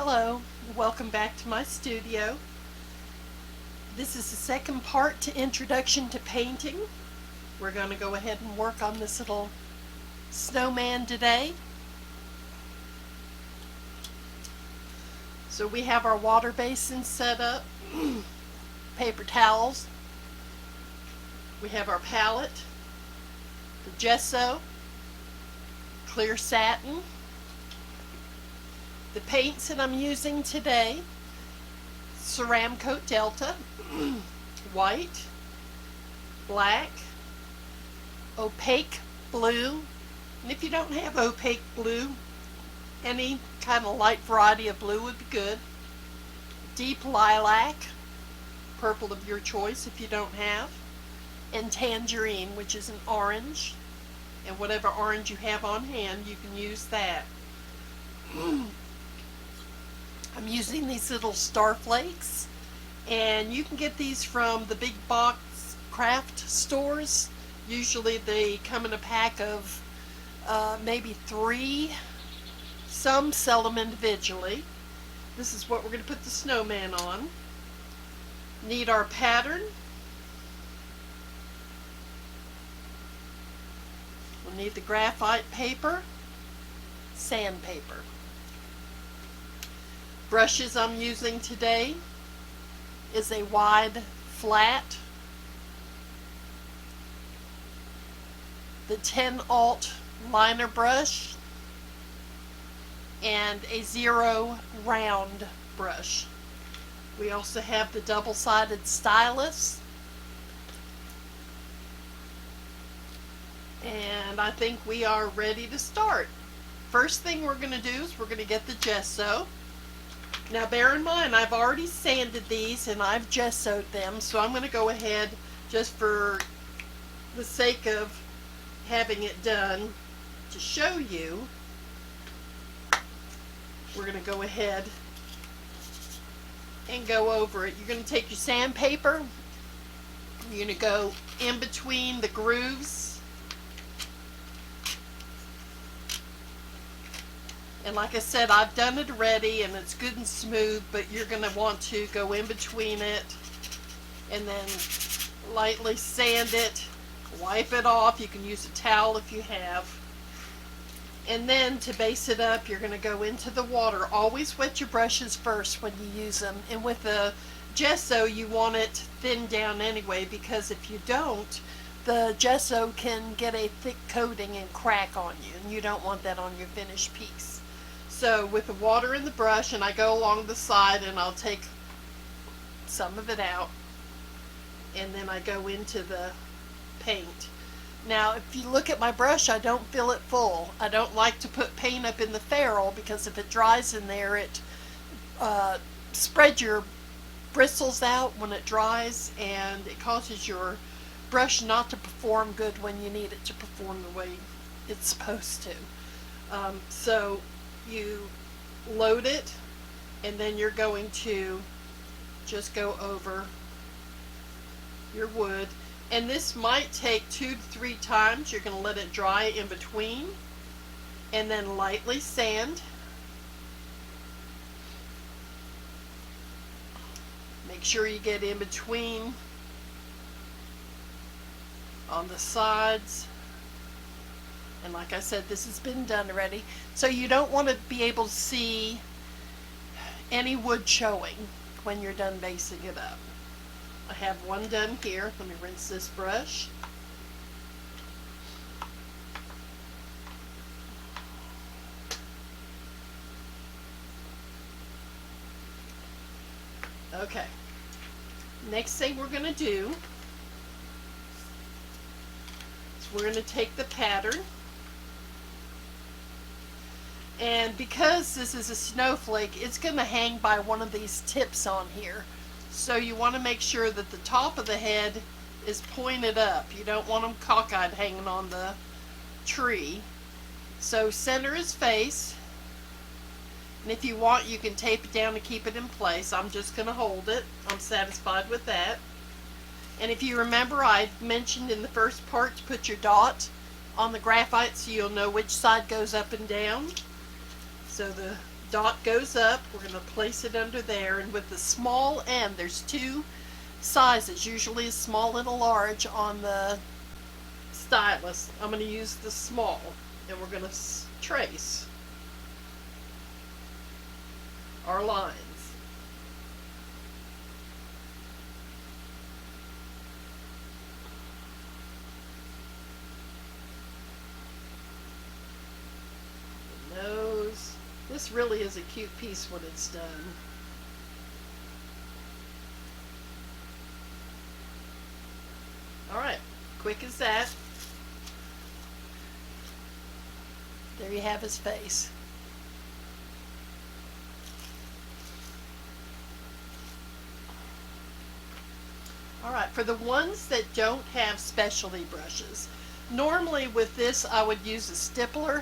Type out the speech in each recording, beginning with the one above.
Hello, welcome back to my studio. This is the second part to Introduction to Painting. We're going to go ahead and work on this little snowman today. So we have our water basin set up, paper towels, we have our palette, the gesso, clear satin. The paints that I'm using today: Ceramcoat Delta, white, black, opaque blue, and if you don't have opaque blue, any kind of light variety of blue would be good. Deep lilac, purple of your choice if you don't have, and tangerine, which is an orange, and whatever orange you have on hand, you can use that. I'm using these little star flakes, and you can get these from the big box craft stores. Usually they come in a pack of maybe 3. Some sell them individually. This is what we're going to put the snowman on. Need our pattern. We'll need the graphite paper, sandpaper. Brushes I'm using today is a wide flat, the 10-aught liner brush, and a 0 round brush. We also have the double-sided stylus, and I think we are ready to start. First thing we're going to do is we're going to get the gesso. Now bear in mind, I've already sanded these and I've gessoed them, so I'm going to go ahead, just for the sake of having it done, to show you. We're going to go ahead and go over it. You're going to take your sandpaper, you're going to go in between the grooves, and like I said, I've done it already and it's good and smooth, but you're going to want to go in between it and then lightly sand it, wipe it off. You can use a towel if you have. And then to base it up, you're going to go into the water. Always wet your brushes first when you use them. And with the gesso, you want it thinned down anyway, because if you don't, the gesso can get a thick coating and crack on you, and you don't want that on your finished piece. So with the water in the brush, and I go along the side and I'll take some of it out, and then I go into the paint. Now if you look at my brush, I don't fill it full. I don't like to put paint up in the ferrule, because if it dries in there, it spreads your bristles out when it dries, and it causes your brush not to perform good when you need it to perform the way it's supposed to. So you load it, and then you're going to just go over your wood, and this might take 2 to 3 times. You're going to let it dry in between, and then lightly sand. Make sure you get in between on the sides. And like I said, this has been done already, so you don't want to be able to see any wood showing when you're done basing it up. I have one done here. Let me rinse this brush. Okay. Next thing we're going to do is we're going to take the pattern. And because this is a snowflake, it's going to hang by one of these tips on here. So you want to make sure that the top of the head is pointed up. You don't want them cockeyed hanging on the tree. So center his face. And if you want, you can tape it down to keep it in place. I'm just going to hold it. I'm satisfied with that. And if you remember, I mentioned in the first part to put your dot on the graphite so you'll know which side goes up and down. So the dot goes up, we're going to place it under there, and with the small end, there's two sizes, usually a small and a large on the stylus. I'm going to use the small, and we're going to trace our lines. The nose. This really is a cute piece when it's done. Alright, quick as that. There you have his face. Alright, for the ones that don't have specialty brushes, normally with this I would use a stippler,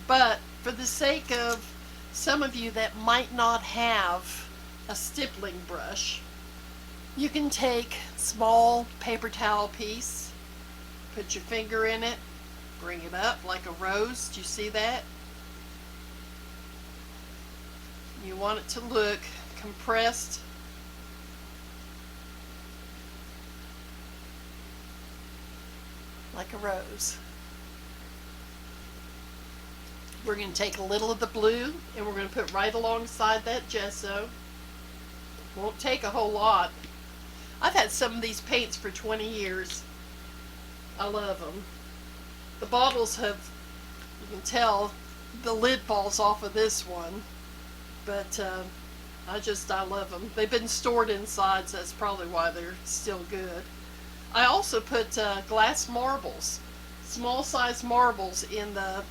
but for the sake of some of you that might not have a stippling brush, you can take small paper towel piece, put your finger in it, bring it up like a rose. Do you see that? You want it to look compressed. Like a rose. We're going to take a little of the blue and we're going to put right alongside that gesso. Won't take a whole lot. I've had some of these paints for 20 years. I love them. The bottles have, you can tell, the lid falls off of this one. But I love them. They've been stored inside, so that's probably why they're still good. I also put glass marbles, small size marbles in the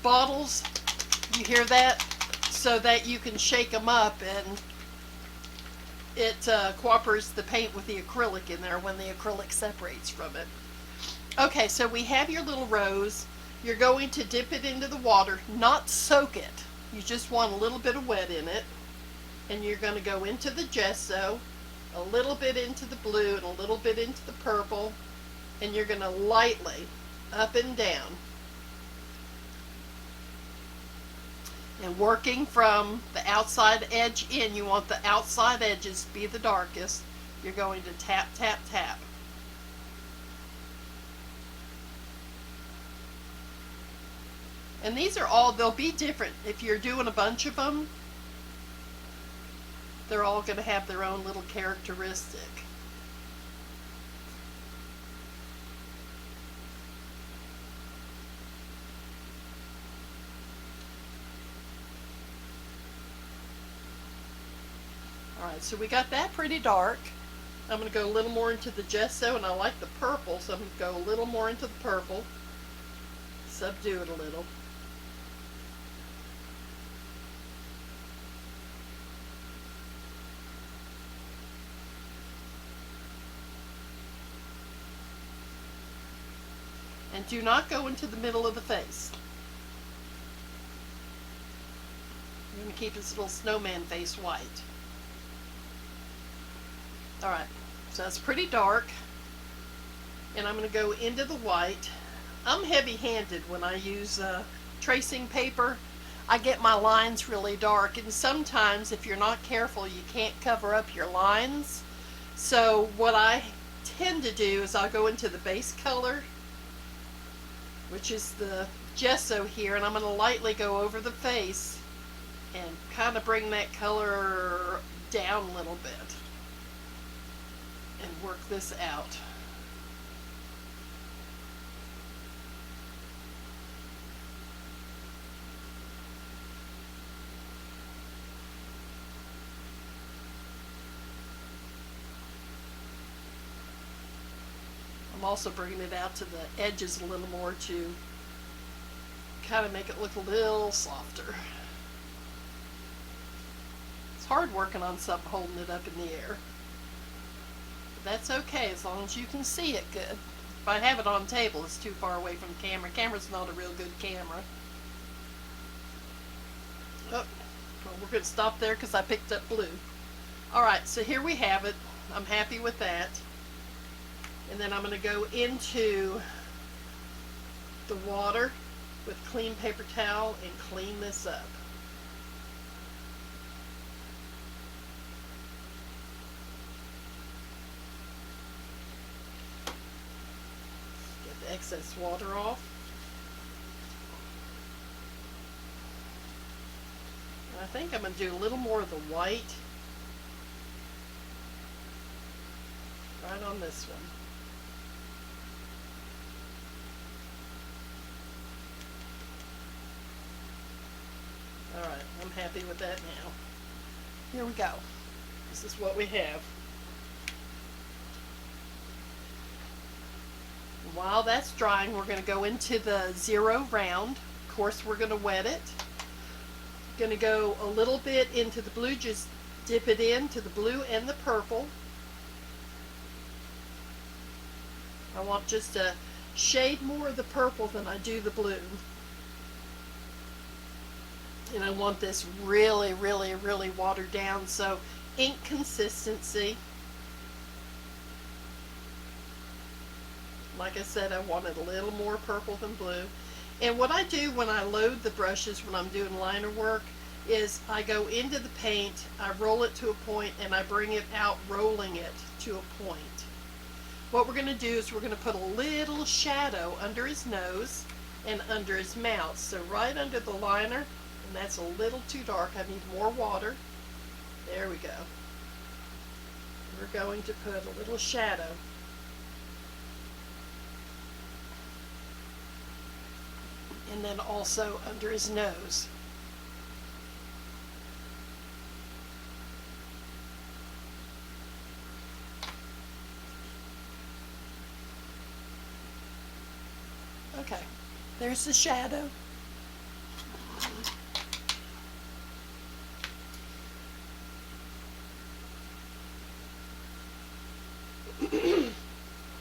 bottles. You hear that? So that you can shake them up and it cooperates the paint with the acrylic in there when the acrylic separates from it. Okay, so we have your little rose. You're going to dip it into the water, not soak it. You just want a little bit of wet in it. And you're going to go into the gesso, a little bit into the blue and a little bit into the purple, and you're going to lightly up and down. And working from the outside edge in, you want the outside edges to be the darkest. You're going to tap, tap, tap. And these are all, they'll be different. If you're doing a bunch of them, they're all going to have their own little characteristic. Alright, so we got that pretty dark. I'm going to go a little more into the gesso, and I like the purple, so I'm going to go a little more into the purple. Subdue it a little. And do not go into the middle of the face. You're going to keep his little snowman face white. Alright, so that's pretty dark. And I'm going to go into the white. I'm heavy-handed when I use tracing paper. I get my lines really dark, and sometimes if you're not careful you can't cover up your lines. So what I tend to do is I'll go into the base color, which is the gesso here, and I'm going to lightly go over the face and kind of bring that color down a little bit and work this out. I'm also bringing it out to the edges a little more to kind of make it look a little softer. It's hard working on something holding it up in the air. But that's okay as long as you can see it good. If I have it on table, it's too far away from the camera. Camera's not a real good camera. Oh, well, we're going to stop there because I picked up blue. Alright, so here we have it. I'm happy with that. And then I'm going to go into the water with clean paper towel and clean this up. Get the excess water off. I think I'm going to do a little more of the white right on this one. Alright, I'm happy with that now. Here we go. This is what we have. While that's drying, we're going to go into the 0 round. Of course, we're going to wet it. Going to go a little bit into the blue, just dip it into the blue and the purple. I want just a shade more of the purple than I do the blue. And I want this really, really, really watered down, so ink consistency. Like I said, I wanted a little more purple than blue. And what I do when I load the brushes when I'm doing liner work is I go into the paint, I roll it to a point, and I bring it out rolling it to a point. What we're going to do is we're going to put a little shadow under his nose and under his mouth. So right under the liner, and that's a little too dark, I need more water. There we go. We're going to put a little shadow. And then also under his nose. Okay, there's the shadow.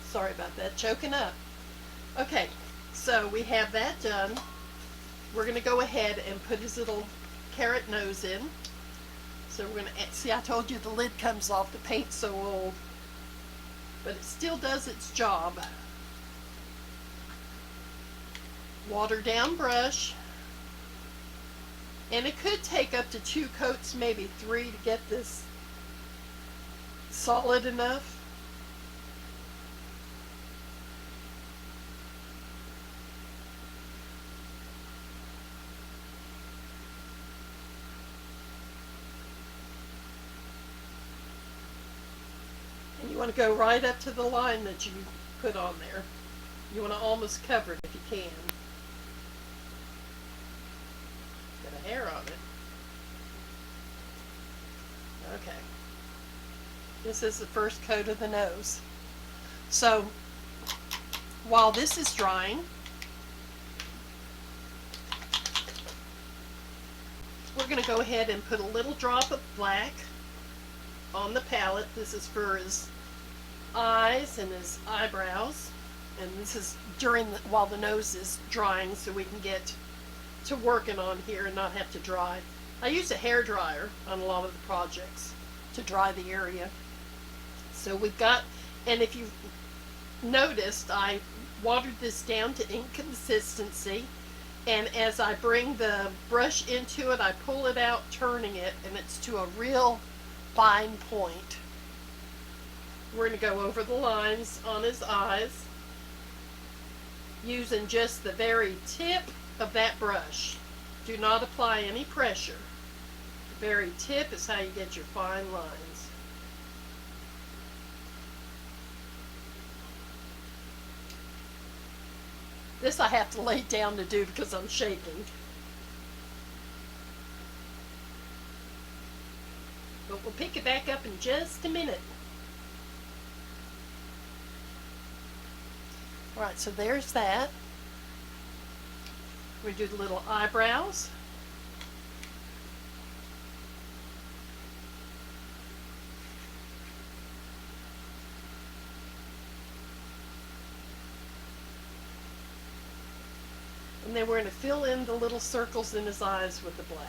Sorry about that, choking up. Okay, so we have that done. We're going to go ahead and put his little carrot nose in. So we're going to, see, I told you the lid comes off, the paint's so old, but it still does its job. Water down brush, and it could take up to 2 coats, maybe 3, to get this solid enough. And you want to go right up to the line that you put on there. You want to almost cover it if you can. Got a hair on it. Okay. This is the first coat of the nose. So while this is drying, we're going to go ahead and put a little drop of black on the palette. This is for his eyes and his eyebrows, and this is while the nose is drying, so we can get to working on here and not have to dry. I use a hair dryer on a lot of the projects to dry the area. So we've got, and if you've noticed, I watered this down to ink consistency, and as I bring the brush into it, I pull it out, turning it, and it's to a real fine point. We're going to go over the lines on his eyes using just the very tip of that brush. Do not apply any pressure. The very tip is how you get your fine lines. This I have to lay down to do because I'm shaking. But we'll pick it back up in just a minute. Alright, so there's that. We do the little eyebrows. And then we're going to fill in the little circles in his eyes with the black.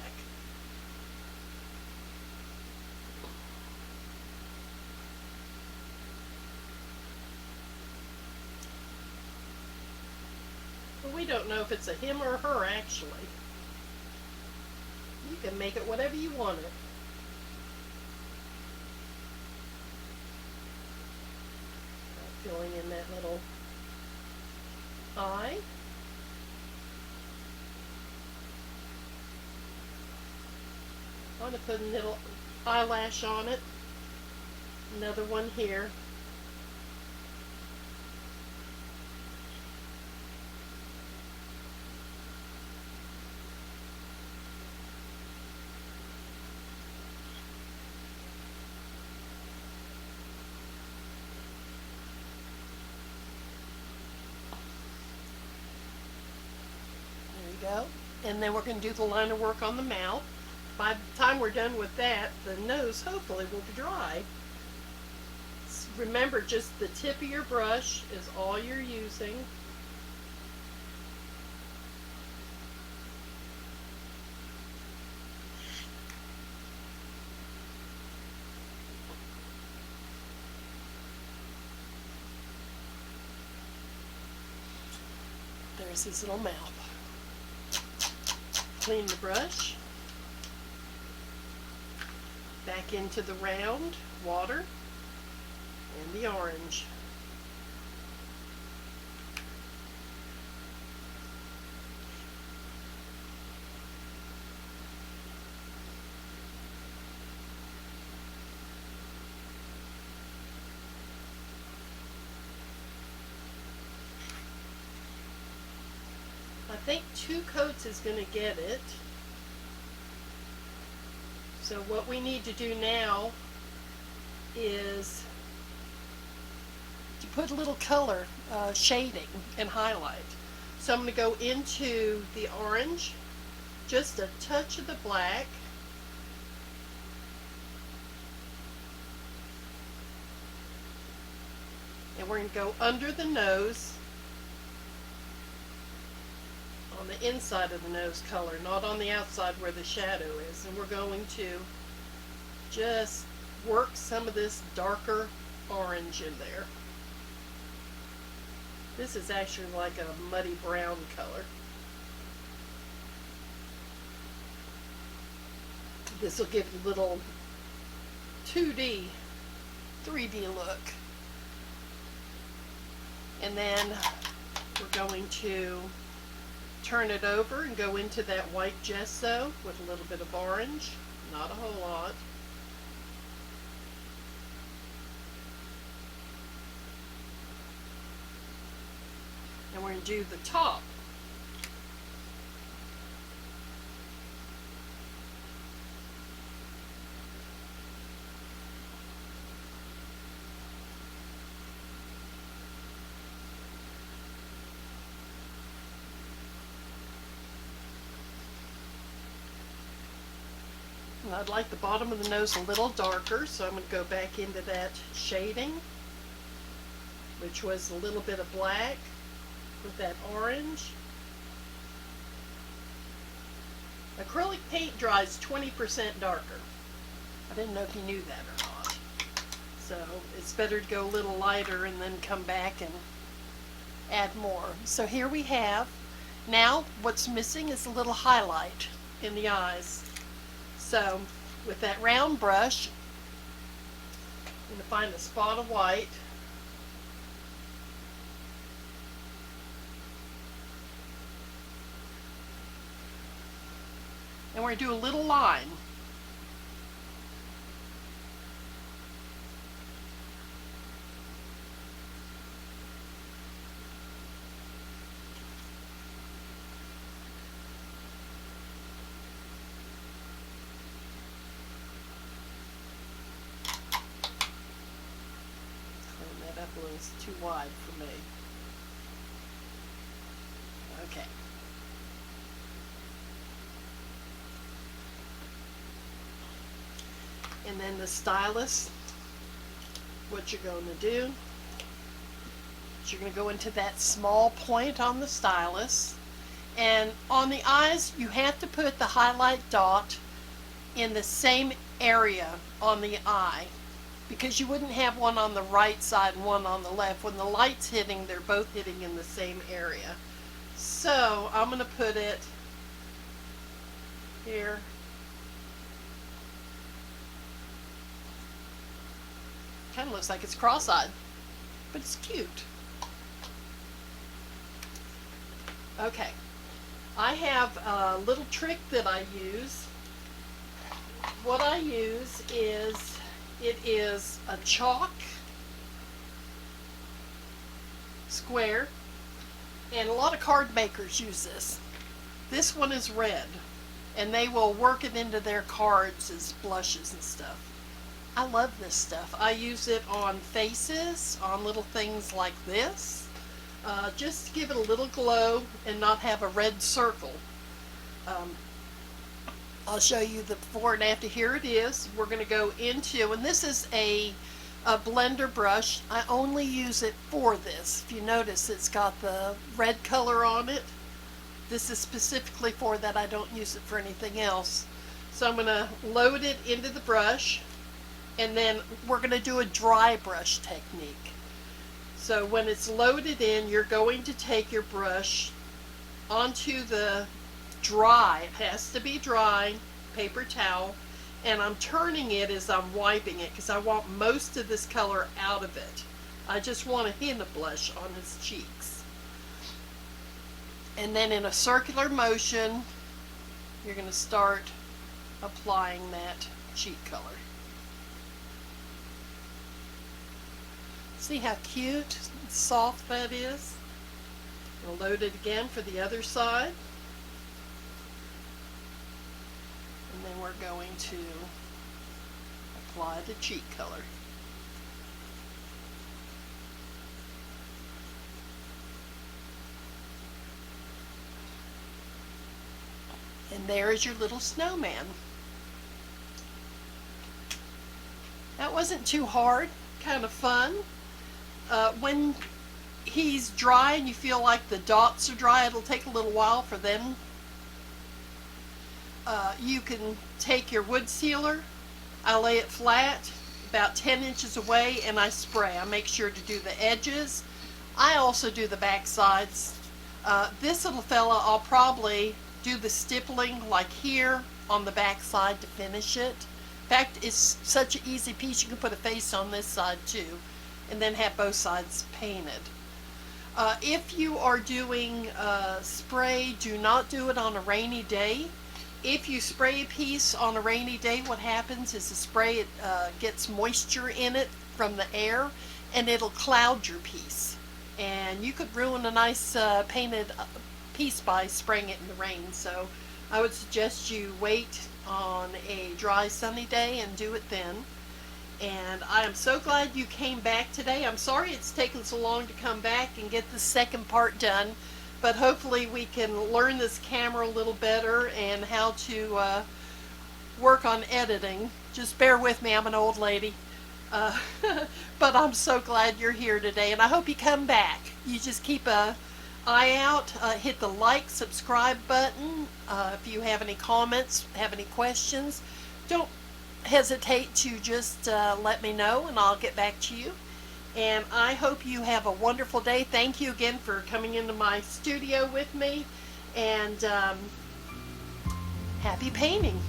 But we don't know if it's a him or her actually. You can make it whatever you want it. Filling in that little eye. I'm going to put a little eyelash on it. Another one here. Go. And then we're going to do the liner work on the mouth. By the time we're done with that, the nose hopefully will be dry. Remember, just the tip of your brush is all you're using. There's his little mouth. Clean the brush, back into the round water and the orange. I think 2 coats is going to get it. So what we need to do now is to put a little color shading and highlight. So I'm going to go into the orange, just a touch of the black, and we're going to go under the nose, on the inside of the nose color, not on the outside where the shadow is. And we're going to just work some of this darker orange in there. This is actually like a muddy brown color. This will give you a little 2D, 3D look. And then we're going to turn it over and go into that white gesso with a little bit of orange, not a whole lot. And we're going to do the top. And I'd like the bottom of the nose a little darker, so I'm going to go back into that shading, which was a little bit of black with that orange. Acrylic paint dries 20% darker. I didn't know if you knew that or not. So it's better to go a little lighter and then come back and add more. So here we have, now what's missing is a little highlight in the eyes. So with that round brush, I'm going to find a spot of white. And we're going to do a little line. Was too wide for me. Okay. And then the stylus, what you're going to do is you're going to go into that small point on the stylus, and on the eyes you have to put the highlight dot in the same area on the eye, because you wouldn't have one on the right side and one on the left. When the light's hitting, they're both hitting in the same area. So I'm going to put it here. Kind of looks like it's cross-eyed, but it's cute. Okay, I have a little trick that I use. What I use is, it is a chalk square, and a lot of card makers use this. This one is red, and they will work it into their cards as blushes and stuff. I love this stuff. I use it on faces, on little things like this, just to give it a little glow and not have a red circle. I'll show you the before and after. Here it is. We're going to go into, and this is a blender brush. I only use it for this. If you notice, it's got the red color on it. This is specifically for that. I don't use it for anything else. So I'm going to load it into the brush, and then we're going to do a dry brush technique. So when it's loaded in, you're going to take your brush onto the dry, it has to be dry, paper towel, and I'm turning it as I'm wiping it because I want most of this color out of it. I just want a hint of blush on his cheeks. And then in a circular motion, you're going to start applying that cheek color. See how cute and soft that is? We'll load it again for the other side. And then we're going to apply the cheek color. And there is your little snowman. That wasn't too hard, kind of fun. When he's dry and you feel like the dots are dry, it'll take a little while for them. You can take your wood sealer, I lay it flat about 10 inches away, and I spray. I make sure to do the edges. I also do the back sides. This little fella, I'll probably do the stippling like here on the back side to finish it. In fact, it's such an easy piece, you can put a face on this side too, and then have both sides painted. If you are doing spray, do not do it on a rainy day. If you spray a piece on a rainy day, what happens is the spray gets moisture in it from the air, and it'll cloud your piece. And you could ruin a nice painted piece by spraying it in the rain. So I would suggest you wait on a dry, sunny day and do it then. And I am so glad you came back today. I'm sorry it's taken so long to come back and get the second part done, but hopefully we can learn this camera a little better and how to work on editing. Just bear with me, I'm an old lady. But I'm so glad you're here today, and I hope you come back. You just keep an eye out, hit the like, subscribe button. If you have any comments, have any questions, don't hesitate to just let me know, and I'll get back to you. And I hope you have a wonderful day. Thank you again for coming into my studio with me, and happy painting.